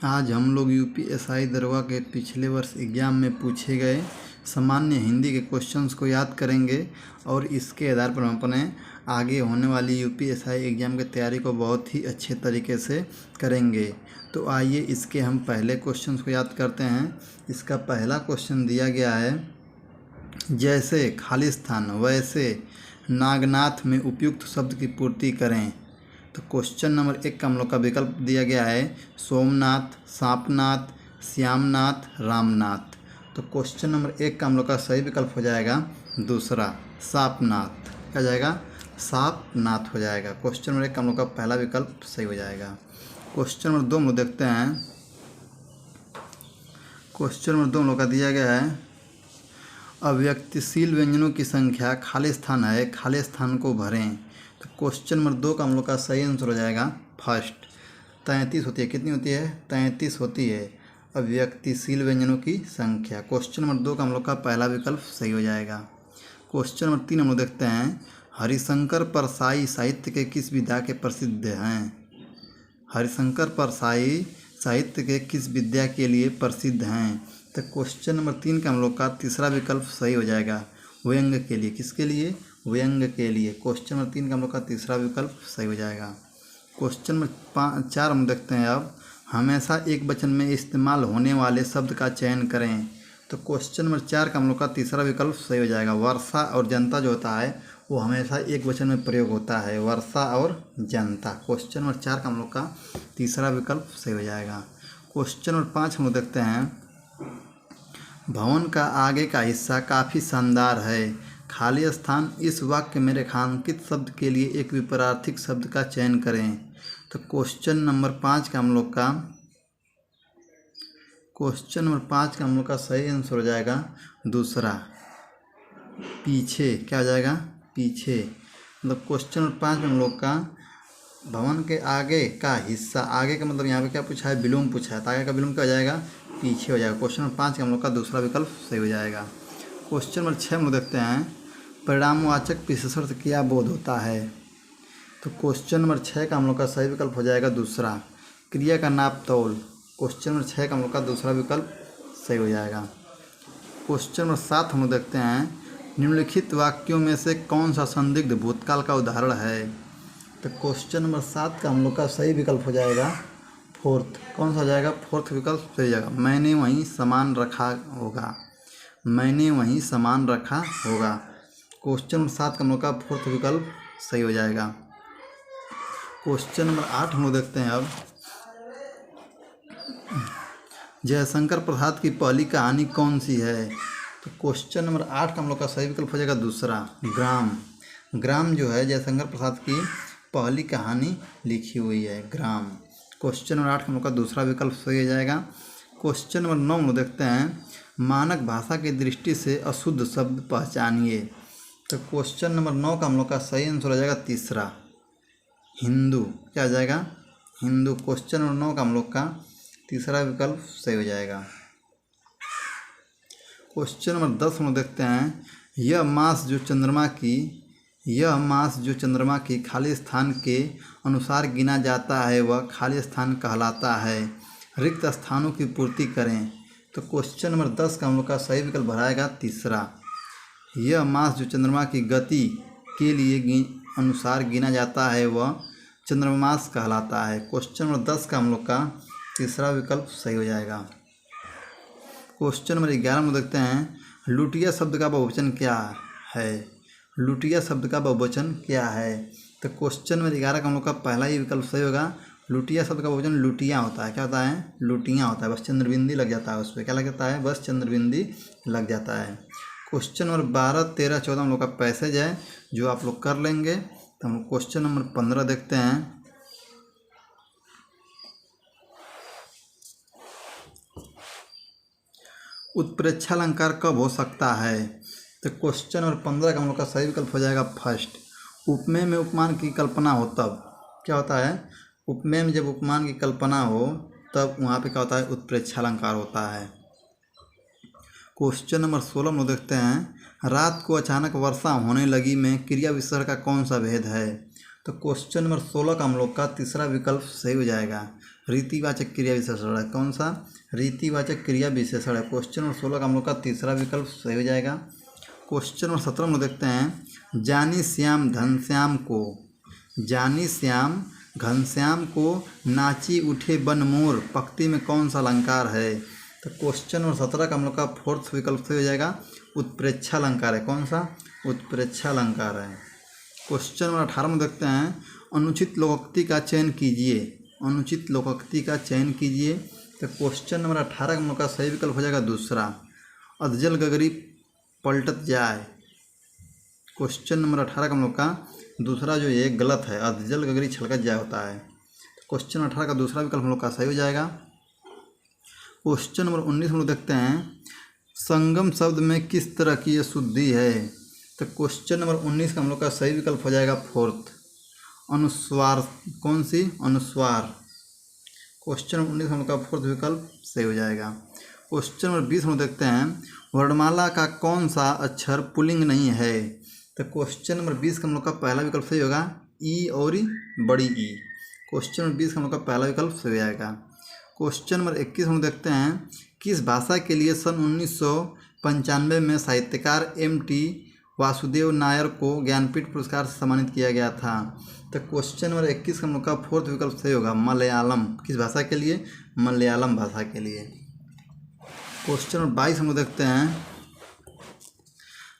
आज हम लोग यूपीएसआई दरोगा के पिछले वर्ष एग्ज़ाम में पूछे गए सामान्य हिंदी के क्वेश्चंस को याद करेंगे और इसके आधार पर हम अपने आगे होने वाली यूपीएसआई एग्ज़ाम की तैयारी को बहुत ही अच्छे तरीके से करेंगे। तो आइए इसके हम पहले क्वेश्चंस को याद करते हैं। इसका पहला क्वेश्चन दिया गया है, जैसे खालिस्तान वैसे नागनाथ में उपयुक्त शब्द की पूर्ति करें। तो क्वेश्चन नंबर 1 का हम लोग का विकल्प दिया गया है सोमनाथ, सांपनाथ, श्यामनाथ, रामनाथ। तो क्वेश्चन नंबर 1 का हम लोग का सही विकल्प हो जाएगा दूसरा सांपनाथ। क्या जाएगा? सांपनाथ हो जाएगा। क्वेश्चन नंबर 1 का हम लोग का पहला विकल्प सही हो जाएगा। क्वेश्चन नंबर 2 हम लोग देखते हैं। क्वेश्चन नंबर 2 हम लोग का दिया गया है, अव्यक्तिशील व्यंजनों की संख्या खाली स्थान है, खाली स्थान को भरें। तो क्वेश्चन नंबर 2 का हम लोग का सही आंसर हो जाएगा फर्स्ट। 33 होती है। कितनी होती है? 33 होती है अव्यक्तिशील व्यंजनों की संख्या। क्वेश्चन नंबर 2 का हम लोग का पहला विकल्प सही हो जाएगा। क्वेश्चन नंबर 3 हम लोग देखते हैं, हरिशंकर परसाई साहित्य के किस विधा के प्रसिद्ध हैं? हरिशंकर परसाई साहित्य के किस विद्या के लिए प्रसिद्ध हैं? तो क्वेश्चन नंबर 3 का हम लोग का तीसरा विकल्प सही हो जाएगा व्यंग्य के लिए। किसके लिए? व्यंग्य के लिए। क्वेश्चन नंबर 3 का हम लोग का तीसरा विकल्प सही हो जाएगा। क्वेश्चन नंबर 4 हम देखते हैं अब, हमेशा एक वचन में इस्तेमाल होने वाले शब्द का चयन करें। तो क्वेश्चन नंबर 4 का हम लोग का तीसरा विकल्प सही हो जाएगा। वर्षा और जनता जो होता है वो हमेशा एक वचन में प्रयोग होता है, वर्षा और जनता। क्वेश्चन नंबर 4 का हम लोग का तीसरा विकल्प सही हो जाएगा। क्वेश्चन नंबर 5 हम लोग देखते हैं, भवन का आगे का हिस्सा काफ़ी शानदार है, खाली स्थान इस वाक्य में रेखांकित शब्द के लिए एक विपरीत शब्द का चयन करें। तो क्वेश्चन नंबर 5 का हम लोग का सही आंसर हो जाएगा दूसरा पीछे। क्या हो जाएगा? पीछे। मतलब क्वेश्चन नंबर 5 में हम लोग का भवन के आगे का हिस्सा, आगे का मतलब यहाँ पे क्या पूछा है? विलोम पूछा है, तो आगे का विलोम क्या हो जाएगा? पीछे हो जाएगा। क्वेश्चन नंबर 5 का हम लोग का दूसरा विकल्प सही हो जाएगा। क्वेश्चन नंबर 6 हम लोग देखते हैं, परिणामवाचक विशेषण से क्या बोध होता है? तो क्वेश्चन नंबर 6 का हम लोग का सही विकल्प हो जाएगा दूसरा क्रिया का नाप तौल। क्वेश्चन नंबर 6 का हम लोग का दूसरा विकल्प सही हो जाएगा। क्वेश्चन नंबर 7 हम लोग देखते हैं, निम्नलिखित वाक्यों में से कौन सा संदिग्ध भूतकाल का उदाहरण है? तो क्वेश्चन नंबर 7 का हम लोग का सही विकल्प हो जाएगा फोर्थ। कौन सा हो जाएगा? फोर्थ विकल्प सही हो जाएगा। मैंने वहीं सामान रखा होगा, मैंने वहीं सामान रखा होगा। क्वेश्चन नंबर 7 का हम लोग का फोर्थ विकल्प सही हो जाएगा। क्वेश्चन नंबर 8 हम लोग देखते हैं अब, जयशंकर प्रसाद की पहली कहानी कौन सी है? तो क्वेश्चन नंबर 8 का हम लोग का सही विकल्प हो जाएगा दूसरा ग्राम। ग्राम जो है जयशंकर प्रसाद की पहली कहानी लिखी हुई है, ग्राम। क्वेश्चन नंबर 8 का हम लोग का दूसरा विकल्प सही हो जाएगा। क्वेश्चन नंबर 9 हम लोग देखते हैं, मानक भाषा की दृष्टि से अशुद्ध शब्द पहचानिए। तो क्वेश्चन नंबर 9 का हम लोग का सही आंसर हो जाएगा तीसरा हिंदू। क्या हो जाएगा? हिंदू। क्वेश्चन नंबर 9 का हम लोग का तीसरा विकल्प सही हो जाएगा। क्वेश्चन नंबर 10 हम लोग देखते हैं, यह मास जो चंद्रमा की खाली स्थान के अनुसार गिना जाता है वह खाली स्थान कहलाता है, रिक्त स्थानों की पूर्ति करें। तो क्वेश्चन नंबर 10 का हम लोग का सही विकल्प भराएगा तीसरा, यह मास जो चंद्रमा की गति के लिए अनुसार गिना जाता है वह चंद्रमास कहलाता है। क्वेश्चन नंबर 10 का हम लोग का तीसरा विकल्प सही हो जाएगा। क्वेश्चन नंबर 11 में देखते हैं, लुटिया शब्द का बहुवचन क्या है? लुटिया शब्द का बहुवचन क्या है? तो क्वेश्चन नंबर 11 का हम लोग का पहला ही विकल्प सही होगा। लुटिया शब्द का बहुवचन लुटियाँ होता है। क्या होता है? लुटियाँ होता है। बस चंद्रबिंदी लग जाता है उस पर। क्या लग जाता है? बस चंद्रबिंदी लग जाता है। क्वेश्चन नंबर 12, 13, 14 हम लोग का पैसेज है जो आप लोग कर लेंगे। तो हम क्वेश्चन नंबर 15 देखते हैं, उत्प्रेक्षालंकार कब हो सकता है? तो क्वेश्चन नंबर 15 का हम लोग का सही विकल्प हो जाएगा फर्स्ट, उपमेय में उपमान की कल्पना हो तब। क्या होता है? उपमेय में जब उपमान की कल्पना हो तब वहाँ पे क्या होता है? उत्प्रेक्षालंकार होता है। क्वेश्चन नंबर 16 में देखते हैं, रात को अचानक वर्षा होने लगी में क्रिया विशेषण का कौन सा भेद है? तो क्वेश्चन नंबर 16 का हम लोग का तीसरा विकल्प सही हो जाएगा। रीतिवाचक क्रिया विशेषण है। कौन सा? रीतिवाचक क्रिया विशेषण है। क्वेश्चन नंबर 16 का हम लोग का तीसरा विकल्प सही हो जाएगा। क्वेश्चन नंबर 17 में देखते हैं, जानी श्याम घनश्याम को, जानी श्याम घनश्याम को नाची उठे बनमोर, पंक्ति में कौन सा अलंकार है? तो क्वेश्चन नंबर 17 का हम लोग का फोर्थ विकल्प सही हो जाएगा, उत्प्रेक्षा अलंकार है। कौन सा? उत्प्रेक्षा अलंकार है। क्वेश्चन नंबर 18 में देखते हैं, अनुचित लोकोक्ति का चयन कीजिए, अनुचित लोकोक्ति का चयन कीजिए। तो क्वेश्चन नंबर 18 का हम लोग का सही विकल्प हो जाएगा दूसरा, अधजल गगरी पलटत जाए। क्वेश्चन नंबर 18 का हम लोग का दूसरा जो ये गलत है, अधजल गगरी छलकत जाए होता है। क्वेश्चन 18 का दूसरा विकल्प हम लोग का सही हो जाएगा। क्वेश्चन नंबर 19 हम लोग देखते हैं, संगम शब्द में किस तरह की ये शुद्धि है? तो क्वेश्चन नंबर 19 का हम लोग का सही विकल्प हो जाएगा फोर्थ, अनुस्वार। कौन सी? अनुस्वार। क्वेश्चन नंबर 19 हम लोग का फोर्थ विकल्प सही हो जाएगा। क्वेश्चन नंबर 20 हम देखते हैं, वर्णमाला का कौन सा अक्षर पुल्लिंग नहीं है? तो क्वेश्चन नंबर 20 का हम लोग का पहला विकल्प सही होगा, ई और बड़ी ई। क्वेश्चन नंबर 20 का हम लोग का पहला विकल्प सही हो जाएगा। क्वेश्चन नंबर 21 हम देखते हैं, किस भाषा के लिए सन 1995 में साहित्यकार MT वासुदेव नायर को ज्ञानपीठ पुरस्कार से सम्मानित किया गया था? तो क्वेश्चन नंबर 21 का हम लोग का फोर्थ विकल्प सही होगा, मलयालम। किस भाषा के लिए? मलयालम भाषा के लिए। क्वेश्चन नंबर 22 हम लोग देखते हैं,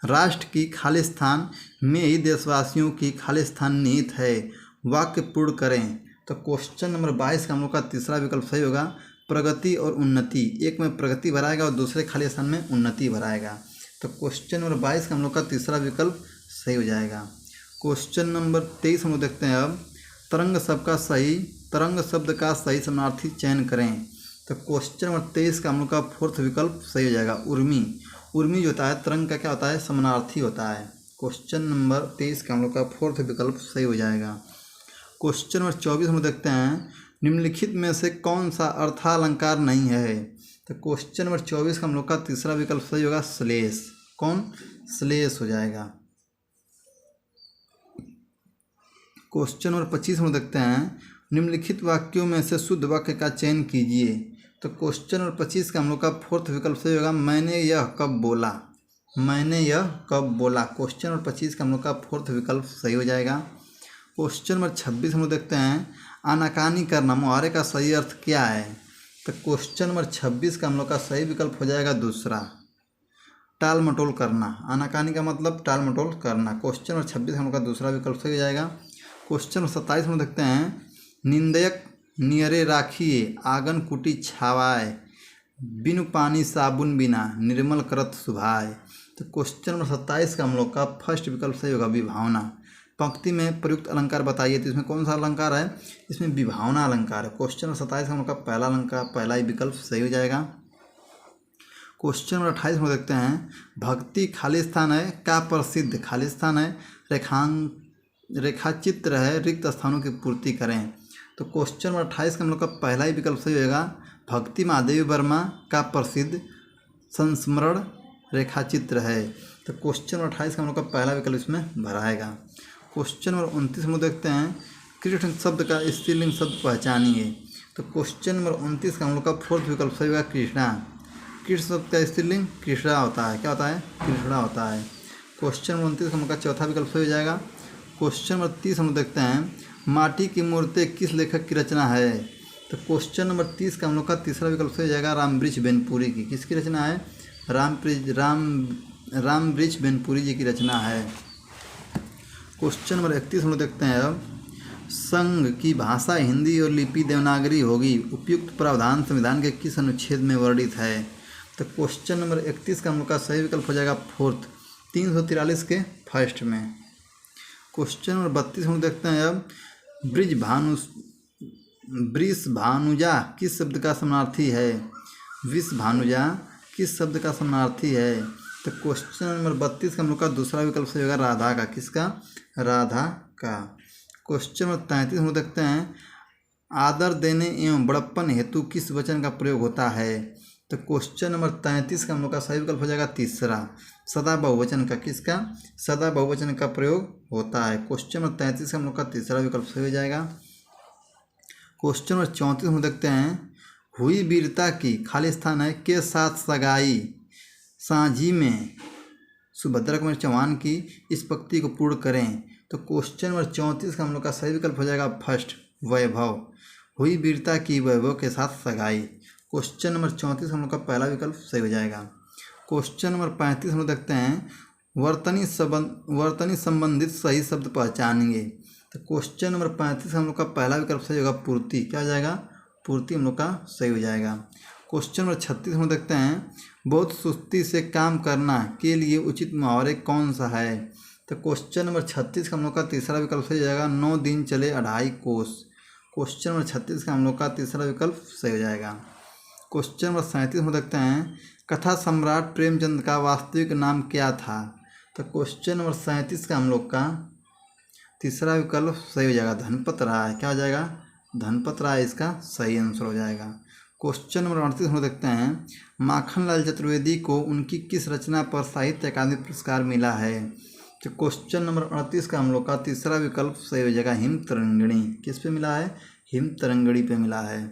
राष्ट्र की खालिस्तान में ही देशवासियों की खालिस्तान निहित है, वाक्य पूर्ण करें। तो क्वेश्चन नंबर 22 का हम लोग का तीसरा विकल्प सही होगा, प्रगति और उन्नति। एक में प्रगति भराएगा और दूसरे खालिस्तान में उन्नति भराएगा। तो क्वेश्चन नंबर 22 का हम लोग का तीसरा विकल्प सही हो जाएगा। क्वेश्चन नंबर 23 हम लोग देखते हैं, अब तरंग शब्द का सही समानार्थी चयन करें। तो क्वेश्चन नंबर 23 का हम लोग का फोर्थ विकल्प सही हो जाएगा, उर्मी। उर्मी जो होता है तरंग का क्या होता है? समानार्थी होता है। क्वेश्चन नंबर 23 का हम लोग का फोर्थ विकल्प सही हो जाएगा। क्वेश्चन नंबर 24 हम देखते हैं, निम्नलिखित में से कौन सा अर्थालंकार नहीं है? तो क्वेश्चन नंबर 24 का हम लोग का तीसरा विकल्प सही होगा, श्लेष। कौन? श्लेष हो जाएगा। क्वेश्चन नंबर 25 हम देखते हैं, निम्नलिखित वाक्यों में से शुद्ध वाक्य का चयन कीजिए। तो क्वेश्चन नंबर 25 का हम लोग का फोर्थ विकल्प सही होगा, मैंने यह कब बोला, मैंने यह कब बोला। क्वेश्चन नंबर 25 का हम लोग का फोर्थ विकल्प सही हो जाएगा। क्वेश्चन नंबर 26 हम लोग देखते हैं, आनाकानी करना मुहावरे का सही अर्थ क्या है? तो क्वेश्चन नंबर 26 का हम लोग का सही विकल्प हो जाएगा दूसरा, टाल मटोल करना। आनाकानी का मतलब टाल मटोल करना। क्वेश्चन नंबर 26 हम लोग का दूसरा विकल्प सही हो जाएगा। क्वेश्चन नंबर 27 हम देखते हैं, निंदक नियरे राखिए आंगन कुटी छावाए, बिनु पानी साबुन बिना निर्मल करत सुभाए। तो क्वेश्चन नंबर 27 का हम लोग का फर्स्ट विकल्प सही होगा, विभावना। पंक्ति में प्रयुक्त अलंकार बताइए, तो इसमें कौन सा अलंकार है? इसमें विभावना अलंकार है। क्वेश्चन नंबर 27 का हम लोग का पहला अलंकार, पहला ही विकल्प सही हो जाएगा। क्वेश्चन नंबर 28 में देखते हैं, भक्ति खालिस्तान है का प्रसिद्ध, खालिस्तान है रेखाचित्र है, रिक्त स्थानों की पूर्ति करें। तो क्वेश्चन नंबर 28 का हम लोग का पहला ही विकल्प सही होगा, भक्ति महादेवी वर्मा का प्रसिद्ध संस्मरण रेखाचित्र है। तो क्वेश्चन नंबर 28 का हम लोग का पहला विकल्प इसमें भराएगा। क्वेश्चन नंबर 29 हम लोग देखते हैं, कृष्ण शब्द का स्त्रीलिंग शब्द पहचानिए। तो क्वेश्चन नंबर 29 का हम लोग का फोर्थ विकल्प सही होगा, कृष्णा। कृष्ण शब्द का स्त्रीलिंग कृष्णा होता है। क्या होता है? कृष्णा होता है। क्वेश्चन नंबर 29 का हम लोग का चौथा विकल्प सही हो जाएगा। क्वेश्चन नंबर 30 हम लोग देखते हैं, माटी की मूर्ति किस लेखक की रचना है? तो क्वेश्चन नंबर 30 का हम लोग का तीसरा विकल्प सही हो जाएगा, रामवृक्ष बेनपुरी की। किसकी रचना है? रामवृक्ष बेनपुरी जी की रचना है। क्वेश्चन नंबर 31 हम लोग देखते हैं, अब संघ की भाषा हिंदी और लिपि देवनागरी होगी, उपयुक्त प्रावधान संविधान के किस अनुच्छेद में वर्णित है? तो क्वेश्चन नंबर 31 का हम लोग का सही विकल्प हो जाएगा फोर्थ, 343 के फर्स्ट में। क्वेश्चन नंबर 32 हम देखते हैं, अब वृषभानुजा किस शब्द का समानार्थी है? वृषभानुजा किस शब्द का समानार्थी है? तो क्वेश्चन नंबर 32 का हम लोग का दूसरा विकल्प सही होगा, राधा का। किसका? राधा का। क्वेश्चन नंबर 33 हम लोग देखते हैं, आदर देने एवं बड़प्पन हेतु किस वचन का प्रयोग होता है? तो क्वेश्चन नंबर 33 का हम लोग का सही विकल्प हो जाएगा तीसरा, सदा बहुवचन का। किसका? सदा बहुवचन का प्रयोग होता है। क्वेश्चन नंबर 33 का हम लोग का तीसरा विकल्प सही हो जाएगा। क्वेश्चन नंबर 34 हम देखते हैं, हुई वीरता की खाली स्थान है के साथ सगाई सांझी में सुभद्रा कुमारी चौहान की, इस पंक्ति को पूर्ण करें। तो क्वेश्चन नंबर 34 का हम लोग का सही विकल्प हो जाएगा फर्स्ट, वैभव। हुई वीरता की वैभव के साथ सगाई। क्वेश्चन नंबर 34 हम लोग का पहला विकल्प सही हो जाएगा। क्वेश्चन नंबर 35 हम लोग देखते हैं, वर्तनी संबंधित सही शब्द पहचानेंगे। तो क्वेश्चन नंबर 35 हम लोग का पहला विकल्प सही होगा पूर्ति। क्या हो जाएगा? पूर्ति हम लोग का सही हो जाएगा। क्वेश्चन नंबर 36 हम देखते हैं, बहुत सुस्ती से काम करना के लिए उचित मुहावरे कौन सा है। तो क्वेश्चन नंबर 36 का हम लोग का तीसरा विकल्प सही हो जाएगा, 9 दिन चले 2.5 कोस। क्वेश्चन नंबर 36 का हम लोग का तीसरा विकल्प सही हो जाएगा। क्वेश्चन नंबर 37 हम देखते हैं, कथा सम्राट प्रेमचंद का वास्तविक नाम क्या था। तो क्वेश्चन नंबर 37 का हम लोग का तीसरा विकल्प सही हो जाएगा, धनपत राय। क्या हो जाएगा? धनपत राय इसका सही आंसर हो जाएगा। क्वेश्चन नंबर 38 हम देखते हैं, माखनलाल चतुर्वेदी को उनकी किस रचना पर साहित्य अकादमी पुरस्कार मिला है। तो क्वेश्चन नंबर 38 का हम लोग का तीसरा विकल्प सही हो जाएगा, हिम तरंगिणी। किस पे मिला है? हिम तरंगिणी पे मिला है।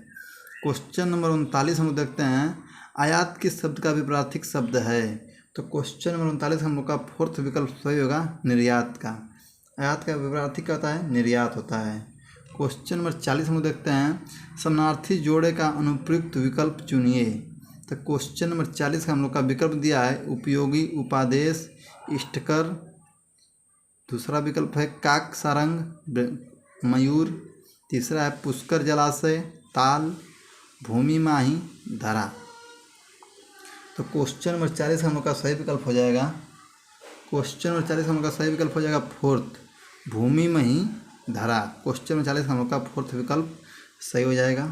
क्वेश्चन नंबर 39 हम लोग देखते हैं, आयात किस शब्द का विपरीत शब्द है। तो क्वेश्चन नंबर 39 हम लोग का फोर्थ विकल्प सही होगा, निर्यात का। आयात का विपरीत क्या होता है? निर्यात होता है। क्वेश्चन नंबर 40 हम लोग देखते हैं, समानार्थी जोड़े का अनुप्रयुक्त विकल्प चुनिए। तो क्वेश्चन नंबर 40 का हम लोग का विकल्प दिया है, उपयोगी, उपादेश, इष्टकर। दूसरा विकल्प है काक सारंग, मयूर। तीसरा है पुष्कर जलाशय, ताल, भूमि माही, धरा। तो क्वेश्चन नंबर 40 हम लोग का सही विकल्प हो जाएगा, क्वेश्चन नंबर 40 हम लोग का सही विकल्प हो जाएगा फोर्थ, भूमि मही धरा। क्वेश्चन नंबर 40 हम लोग का फोर्थ विकल्प सही हो जाएगा।